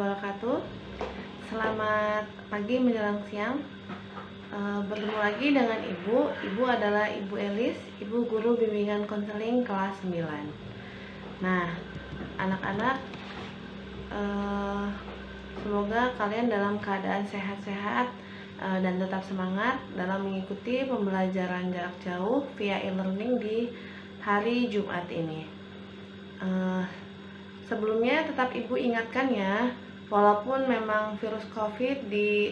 wabarakatuh. Selamat pagi menjelang siang. Bertemu lagi dengan Ibu. Ibu adalah Ibu Elis, Ibu Guru Bimbingan Konseling kelas 9. Nah, anak-anak, semoga kalian dalam keadaan sehat-sehat dan tetap semangat dalam mengikuti pembelajaran jarak jauh via e-learning di hari Jumat ini. Sebelumnya tetap Ibu ingatkan ya, walaupun memang virus COVID di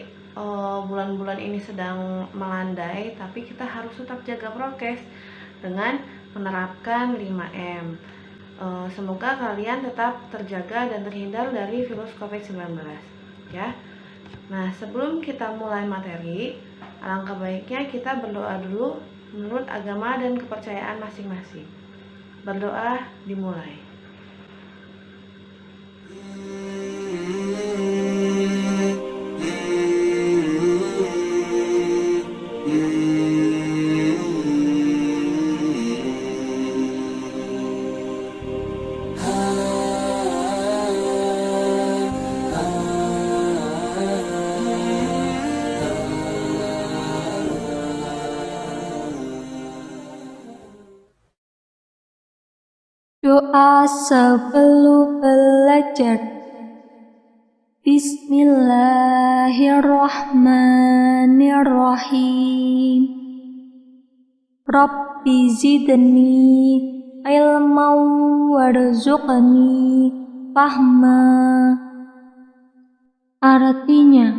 bulan-bulan ini sedang melandai, tapi kita harus tetap jaga prokes dengan menerapkan 5M. Semoga kalian tetap terjaga dan terhindar dari virus COVID-19 ya. Nah, sebelum kita mulai materi, alangkah baiknya kita berdoa dulu menurut agama dan kepercayaan masing-masing. Berdoa dimulai. Doa sebelum belajar. Bismillahirrahmanirrahim. Rabbi zidni ilman warzuqni fahma. Artinya,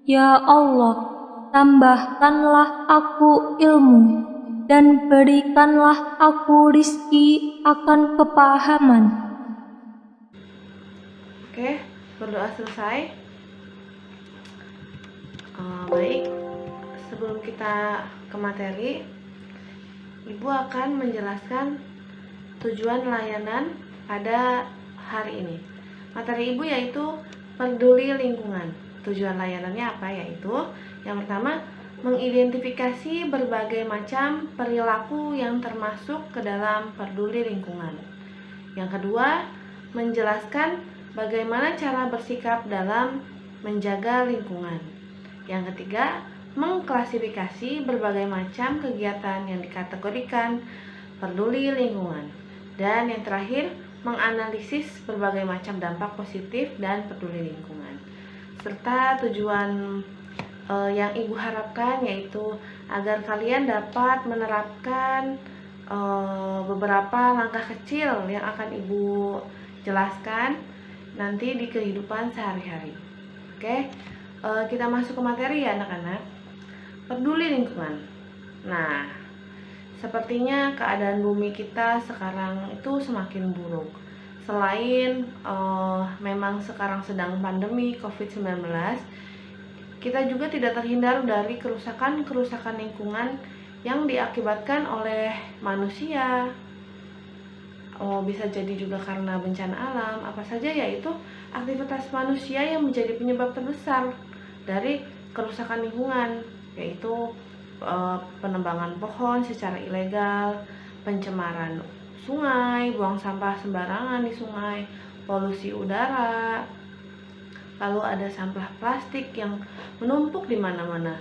ya Allah, tambahkanlah aku ilmu dan berikanlah aku rizki akan kepahaman. Oke, berdoa selesai. Baik, sebelum kita ke materi, Ibu akan menjelaskan tujuan layanan pada hari ini. Materi Ibu yaitu peduli lingkungan. Tujuan layanannya apa? Yaitu yang pertama, mengidentifikasi berbagai macam perilaku yang termasuk ke dalam peduli lingkungan. Yang kedua, menjelaskan bagaimana cara bersikap dalam menjaga lingkungan. Yang ketiga, mengklasifikasi berbagai macam kegiatan yang dikategorikan peduli lingkungan. Dan yang terakhir, menganalisis berbagai macam dampak positif dan peduli lingkungan. Serta tujuan yang Ibu harapkan yaitu agar kalian dapat menerapkan beberapa langkah kecil yang akan Ibu jelaskan nanti di kehidupan sehari-hari. Oke, kita masuk ke materi ya anak-anak. Peduli lingkungan. Nah, sepertinya keadaan bumi kita sekarang itu semakin buruk. Selain memang sekarang sedang pandemi COVID-19, kita juga tidak terhindar dari kerusakan lingkungan yang diakibatkan oleh manusia. Bisa jadi juga karena bencana alam, apa saja, yaitu aktivitas manusia yang menjadi penyebab terbesar dari kerusakan lingkungan, yaitu penebangan pohon secara ilegal, pencemaran sungai, buang sampah sembarangan di sungai, polusi udara, lalu ada sampah plastik yang menumpuk di mana-mana.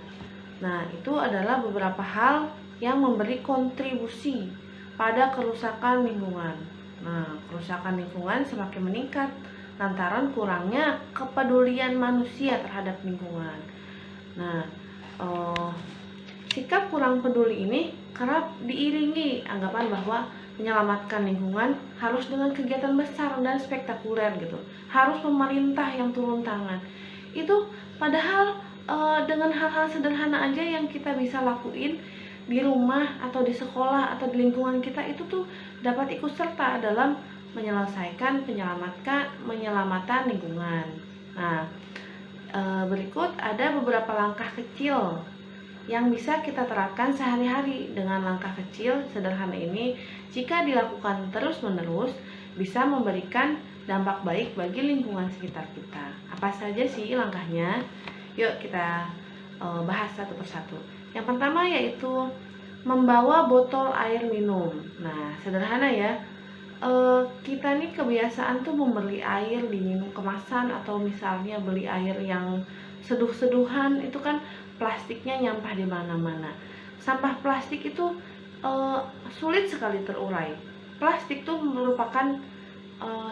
Nah, itu adalah beberapa hal yang memberi kontribusi pada kerusakan lingkungan. Nah, kerusakan lingkungan semakin meningkat lantaran kurangnya kepedulian manusia terhadap lingkungan. Nah, sikap kurang peduli ini kerap diiringi anggapan bahwa menyelamatkan lingkungan harus dengan kegiatan besar dan spektakuler gitu. Harus pemerintah yang turun tangan. Itu padahal dengan hal-hal sederhana aja yang kita bisa lakuin di rumah atau di sekolah atau di lingkungan kita itu tuh dapat ikut serta dalam menyelesaikan penyelamatan lingkungan. Nah, berikut ada beberapa langkah kecil yang bisa kita terapkan sehari-hari. Dengan langkah kecil sederhana ini, jika dilakukan terus-menerus, bisa memberikan dampak baik bagi lingkungan sekitar kita. Apa saja sih langkahnya? Yuk kita bahas satu persatu. Yang pertama yaitu membawa botol air minum. Nah, sederhana ya. kita nih kebiasaan tuh membeli air di minum kemasan, atau misalnya beli air yang seduh-seduhan, itu kan plastiknya nyampah di mana-mana. Sampah plastik itu eh, sulit sekali terurai. Plastik tuh merupakan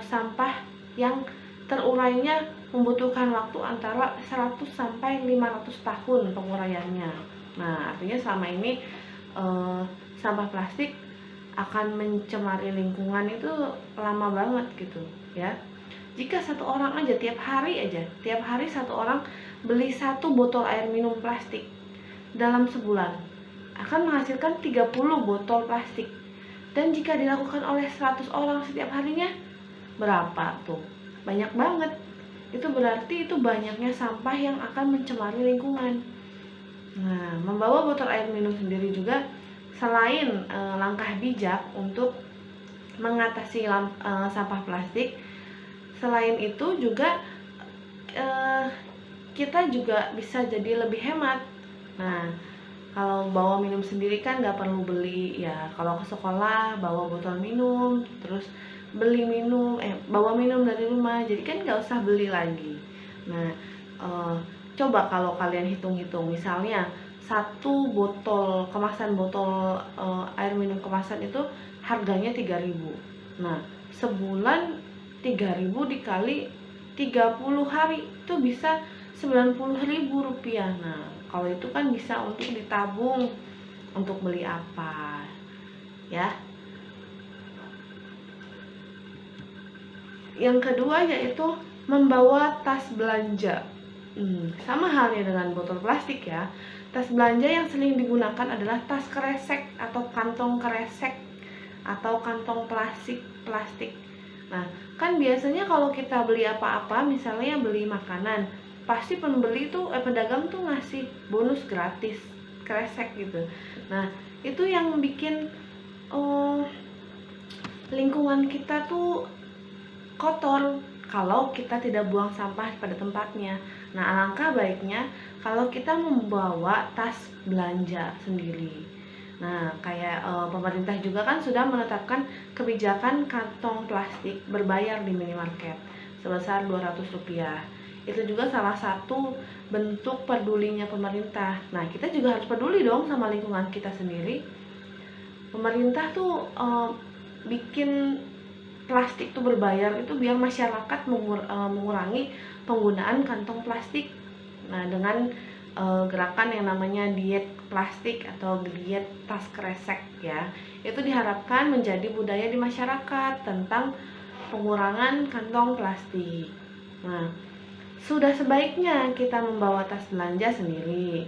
sampah yang terurainya membutuhkan waktu antara 100 sampai 500 tahun penguraiannya. Nah, artinya selama ini sampah plastik akan mencemari lingkungan itu lama banget gitu ya. Jika satu orang aja tiap hari satu orang beli satu botol air minum plastik, dalam sebulan akan menghasilkan 30 botol plastik. Dan jika dilakukan oleh 100 orang setiap harinya, berapa tuh? Banyak banget. Itu berarti itu banyaknya sampah yang akan mencemari lingkungan. Nah, membawa botol air minum sendiri juga selain langkah bijak untuk mengatasi sampah plastik, selain itu juga kita juga bisa jadi lebih hemat. Nah, kalau bawa minum sendiri kan nggak perlu beli ya. Kalau ke sekolah bawa botol minum, terus bawa minum dari rumah, jadi kan nggak usah beli lagi. Nah, coba kalau kalian hitung-hitung, misalnya satu botol kemasan botol air minum kemasan itu harganya 3.000. Nah, sebulan 3.000 dikali 30 hari itu bisa 90.000 rupiah. Nah, kalau itu kan bisa untuk ditabung untuk beli apa ya. Yang kedua yaitu membawa tas belanja. Sama halnya dengan botol plastik ya. Tas belanja yang sering digunakan adalah tas kresek atau kantong kresek atau kantong plastik. Nah, kan biasanya kalau kita beli apa-apa, misalnya beli makanan, pasti pedagang tuh ngasih bonus gratis kresek gitu. Nah, itu yang bikin lingkungan kita tuh kotor kalau kita tidak buang sampah pada tempatnya. Nah, alangkah baiknya kalau kita membawa tas belanja sendiri. Nah, kayak pemerintah juga kan sudah menetapkan kebijakan kantong plastik berbayar di minimarket sebesar Rp200. Itu juga salah satu bentuk pedulinya pemerintah. Nah, kita juga harus peduli dong sama lingkungan kita sendiri. Pemerintah tuh bikin plastik tuh berbayar itu biar masyarakat mengurangi penggunaan kantong plastik. Nah, dengan gerakan yang namanya diet plastik atau diet tas kresek ya, itu diharapkan menjadi budaya di masyarakat tentang pengurangan kantong plastik. Nah, sudah sebaiknya kita membawa tas belanja sendiri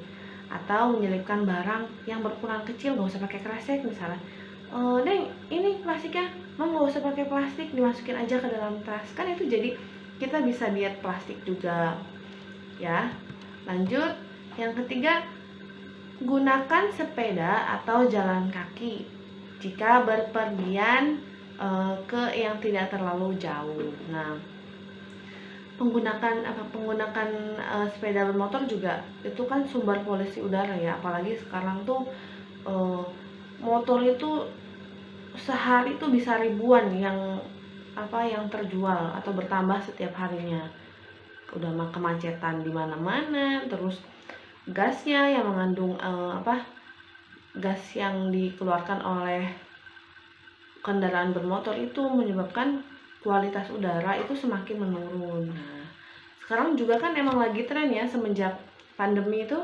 atau menyelipkan barang yang berukuran kecil, nggak usah pakai kresek misalnya. Neng, ini plastiknya, Mam nggak usah pakai plastik, dimasukin aja ke dalam tas. Kan itu jadi kita bisa diet plastik juga ya. Lanjut, yang ketiga, gunakan sepeda atau jalan kaki jika berpergian ke yang tidak terlalu jauh. Nah, penggunaan sepeda bermotor juga itu kan sumber polusi udara ya, apalagi sekarang tuh motor itu sehari tuh bisa ribuan yang terjual atau bertambah setiap harinya. Udah kemacetan di mana-mana, terus gasnya yang mengandung gas yang dikeluarkan oleh kendaraan bermotor itu menyebabkan kualitas udara itu semakin menurun. Nah, sekarang juga kan emang lagi tren ya, semenjak pandemi itu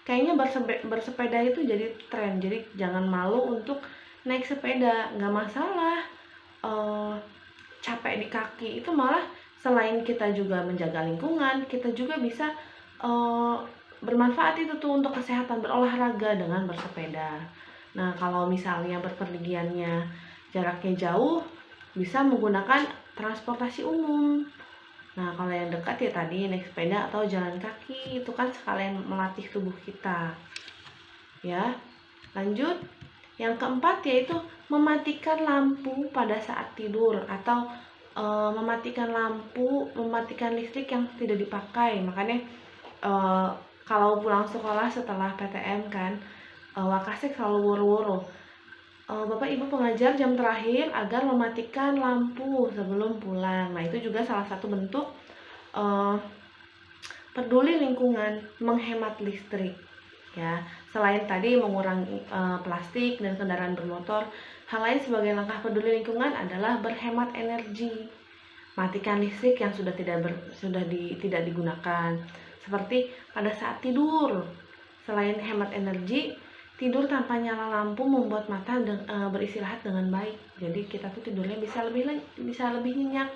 kayaknya bersepeda itu jadi tren. Jadi jangan malu untuk naik sepeda, nggak masalah. Capek di kaki itu malah selain kita juga menjaga lingkungan, kita juga bisa bermanfaat itu tuh untuk kesehatan, berolahraga dengan bersepeda. Nah, kalau misalnya berpergiannya jaraknya jauh, bisa menggunakan transportasi umum. Nah, kalau yang dekat ya tadi naik sepeda atau jalan kaki, itu kan sekalian melatih tubuh kita. Ya. Lanjut, yang keempat yaitu mematikan lampu pada saat tidur atau mematikan listrik yang tidak dipakai. Makanya kalau pulang sekolah setelah PTM kan, Wakasek selalu woro-woro. Bapak Ibu pengajar jam terakhir agar mematikan lampu sebelum pulang. Nah, itu juga salah satu bentuk peduli lingkungan, menghemat listrik. Ya, selain tadi mengurangi plastik dan kendaraan bermotor, hal lain sebagai langkah peduli lingkungan adalah berhemat energi. Matikan listrik yang sudah tidak digunakan. Seperti pada saat tidur. Selain hemat energi, tidur tanpa nyala lampu membuat mata beristirahat dengan baik. Jadi kita tuh tidurnya bisa lebih nyenyak.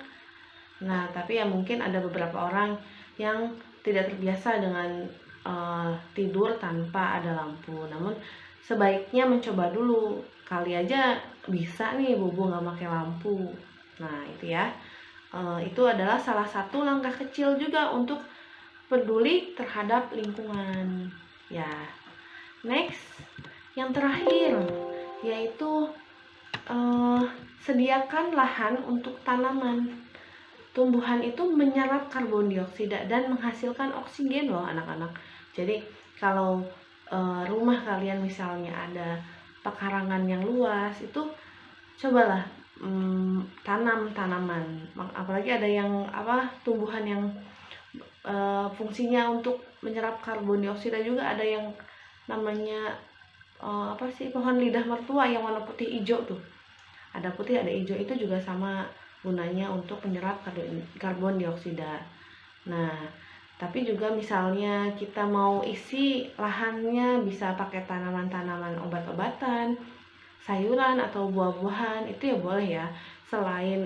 Nah, tapi ya mungkin ada beberapa orang yang tidak terbiasa dengan tidur tanpa ada lampu. Namun sebaiknya mencoba dulu. Kali aja bisa nih bobo nggak pakai lampu. Nah, itu ya. Itu adalah salah satu langkah kecil juga untuk peduli terhadap lingkungan. Ya. Next, yang terakhir yaitu sediakan lahan untuk tanaman. Tumbuhan itu menyerap karbon dioksida dan menghasilkan oksigen loh anak-anak. Jadi kalau rumah kalian misalnya ada pekarangan yang luas, itu cobalah tanam tanaman. Apalagi ada yang tumbuhan yang fungsinya untuk menyerap karbon dioksida juga, ada yang namanya pohon lidah mertua yang warna putih hijau tuh. Ada putih ada hijau, itu juga sama gunanya untuk menyerap karbon dioksida. Nah, tapi juga misalnya kita mau isi lahannya bisa pakai tanaman-tanaman obat-obatan, sayuran atau buah-buahan, itu ya boleh ya. Selain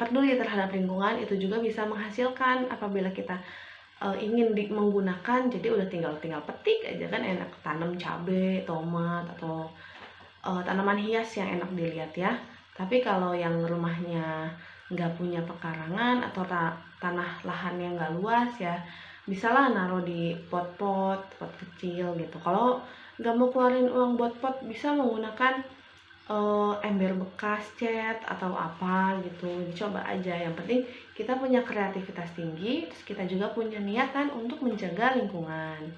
peduli terhadap lingkungan, itu juga bisa menghasilkan apabila kita ingin menggunakan. Jadi udah tinggal petik aja kan, enak. Tanam cabai, tomat, atau tanaman hias yang enak dilihat ya. Tapi kalau yang rumahnya nggak punya pekarangan atau tanah lahan yang nggak luas ya, bisalah naruh di pot kecil gitu. Kalau nggak mau keluarin uang buat pot, bisa menggunakan ember bekas cat atau apa gitu. Dicoba aja, yang penting kita punya kreativitas tinggi, terus kita juga punya niatan untuk menjaga lingkungan.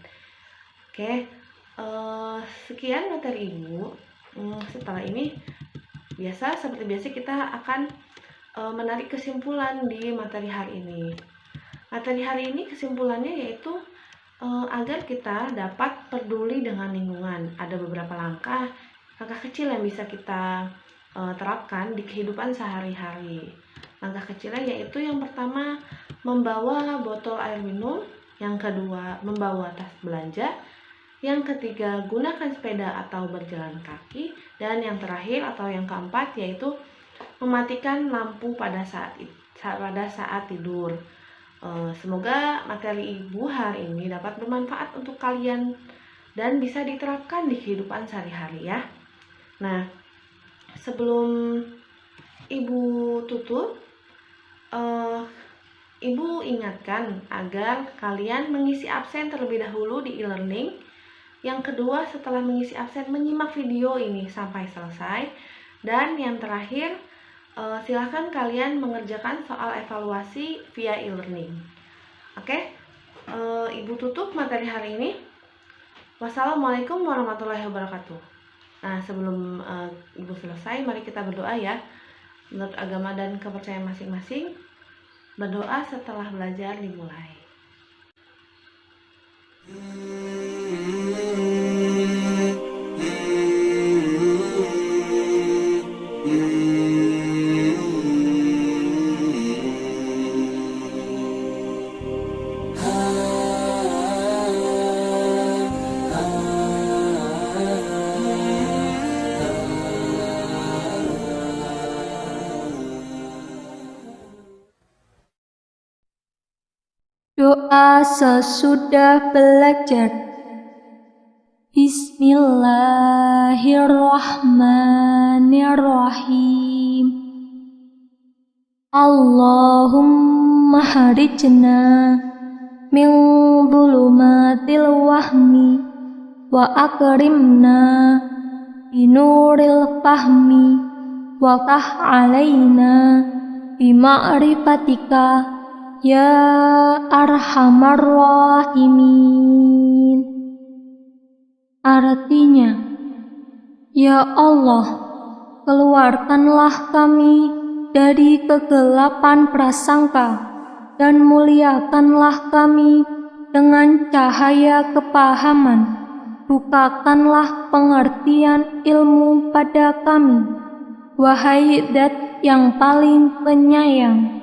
Oke, sekian materi Ibu. Setelah ini seperti biasa kita akan menarik kesimpulan di materi hari ini. Materi hari ini kesimpulannya yaitu agar kita dapat peduli dengan lingkungan. Ada beberapa langkah kecil yang bisa kita terapkan di kehidupan sehari-hari. Langkah kecilnya yaitu yang pertama, membawa botol air minum. Yang kedua, membawa tas belanja. Yang ketiga, gunakan sepeda atau berjalan kaki. Dan yang terakhir atau yang keempat yaitu mematikan lampu pada saat tidur. Semoga materi Ibu hari ini dapat bermanfaat untuk kalian dan bisa diterapkan di kehidupan sehari-hari ya. Nah, sebelum Ibu tutup, Ibu ingatkan agar kalian mengisi absen terlebih dahulu di e-learning. Yang kedua, setelah mengisi absen, menyimak video ini sampai selesai. Dan yang terakhir, silahkan kalian mengerjakan soal evaluasi via e-learning. Oke, Ibu tutup materi hari ini. Wassalamualaikum warahmatullahi wabarakatuh. Nah, sebelum Ibu selesai, mari kita berdoa ya. Menurut agama dan kepercayaan masing-masing, berdoa setelah belajar dimulai. Doa sesudah belajar. Bismillahirrahmanirrahim. Allahumma harijna min dhulumatil wahmi wa akrimna binuril fahmi wa tah alaina bima'rifatika ya arhamar rahimin. Artinya, Ya Allah, keluarkanlah kami dari kegelapan prasangka dan muliakanlah kami dengan cahaya kepahaman. Bukakanlah pengertian ilmu pada kami, wahai Dat yang paling penyayang.